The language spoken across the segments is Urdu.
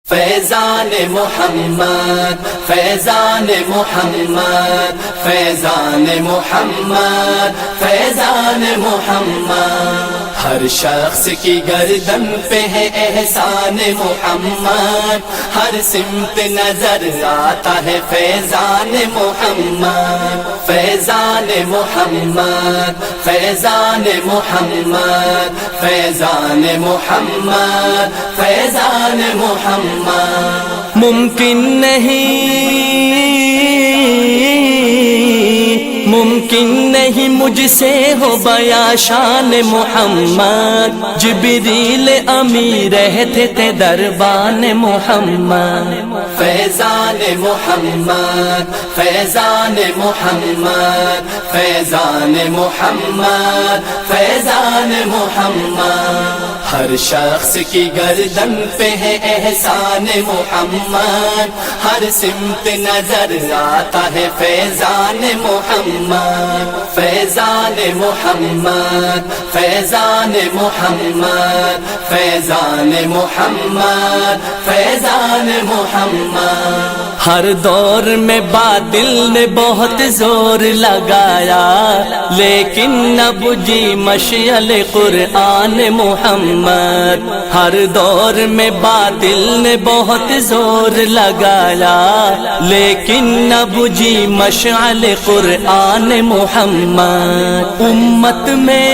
فیضان محمد فیضان محمد فیضان محمد فیضان محمد، ہر شخص کی گردن پہ ہے احسان محمد، ہر سمت نظر آتا ہے فیضان محمد، فیضان محمد فیضان محمد فیضان محمد فیضان محمد۔ ممکن نہیں مجھ سے ہو بیاں شان محمد، جبریل امی رہتے تھے دربان محمد، فیضان محمد فیضان محمد فیضان محمد فیضان محمد، ہر شخص کی گردن پہ ہے احسان محمد، ہر سمت نظر آتا ہے فیضان محمد، فیضان محمد فیضان محمد فیضان محمد فیضان محمد۔ ہر دور میں باطل نے بہت زور لگایا، لیکن نہ بجھی مشعل قرآن محمد، ہر دور میں باطل نے بہت زور لگایا، لیکن نہ بجھی مشعل قرآن محمد، امت میں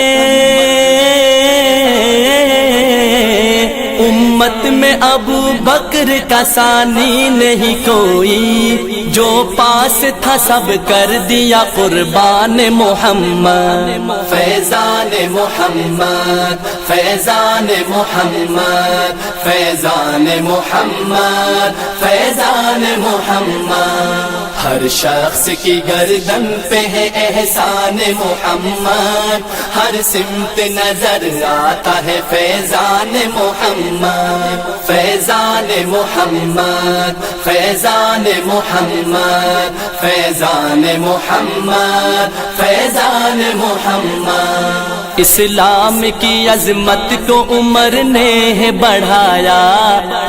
ابو بکر کا ثانی نہیں کوئی، جو پاس تھا سب کر دیا قربان محمد، فیضان محمد فیضان محمد فیضان محمد فیضان محمد، ہر شخص کی گردن پہ ہے احسان محمد، ہر سمت نظر آتا ہے فیضان محمد، فیضان محمد فیضان محمد فیضان محمد فیضان محمد۔ اسلام کی عظمت کو عمر نے ہے بڑھایا،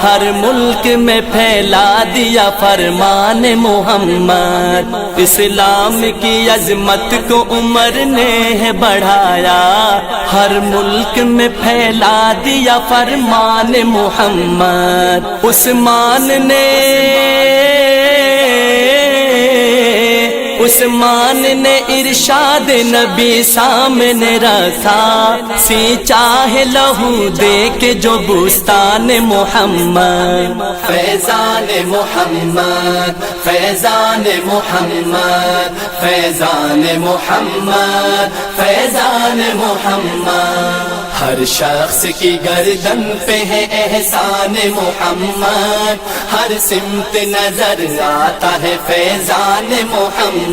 ہر ملک میں پھیلا دیا فرمان محمد، اسلام کی عظمت کو عمر نے ہے بڑھایا، ہر ملک میں پھیلا دیا فرمان محمد، عثمان نے ارشاد نبی سامنے رکھا، سینچا ہے لہو دے کے جو بستان محمد، فیضان محمد فیضان محمد فیضان محمد فیضان محمد، ہر شخص کی گردن پہ ہے احسان محمد، ہر سمت نظر آتا ہے فیضان محمد،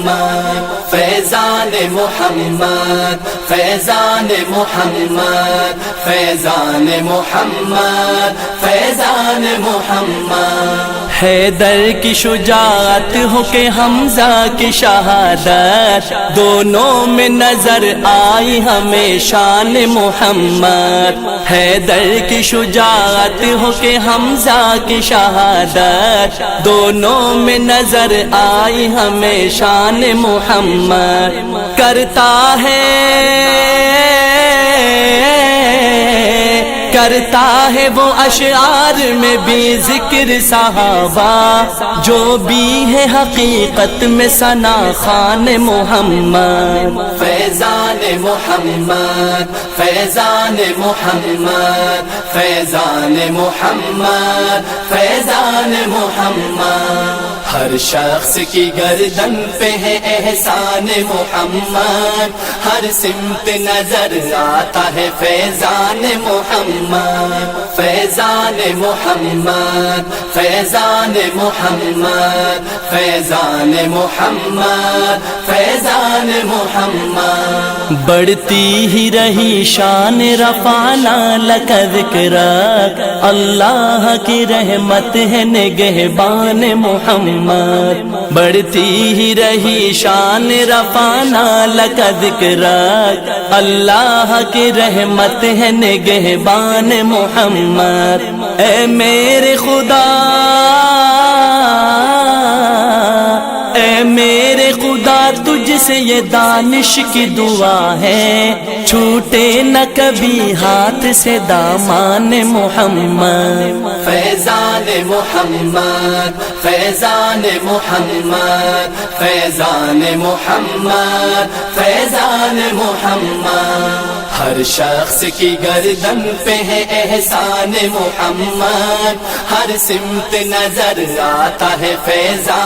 فیضان محمد فیضان محمد فیضان محمد فیضان محمد، حیدر کی شجاعت ہو کہ حمزہ کی شہادت، دونوں میں نظر آئی ہمیں شان محمد، حیدر کی شجاعت ہو کہ حمزہ کی شہادت، دونوں میں نظر آئی ہمیں شان محمد، کرتا ہے وہ اشعار میں بھی ذکر صحابہ، جو بھی ہے حقیقت میں ثنا خوان محمد، فیضان محمد فیضان محمد فیضان محمد فیضان محمد، ہر شخص کی گردن پہ ہے احسان محمد، ہر سمت نظر آتا ہے فیضان محمد، فیضان محمد فیضان محمد فیضان محمد فیضان محمد، بڑھتی ہی رہی شان رفعنا لک ذکرک، اللہ کی رحمت ہے نگہبان محمد، بڑھتی ہی رہی شان رفعنا لک ذکرک، اللہ کی رحمت ہے نگہبان محمد، اے میرے خدا سے یہ دانش کی دعا ہے، چھوٹے نہ کبھی ہاتھ سے دامان محمد۔ فیضان محمد، فیضان محمد، فیضان محمد، فیضان محمد۔ ہر شخص کی گردن پہ ہے احسان محمد، ہر سمت نظر آتا ہے فیضان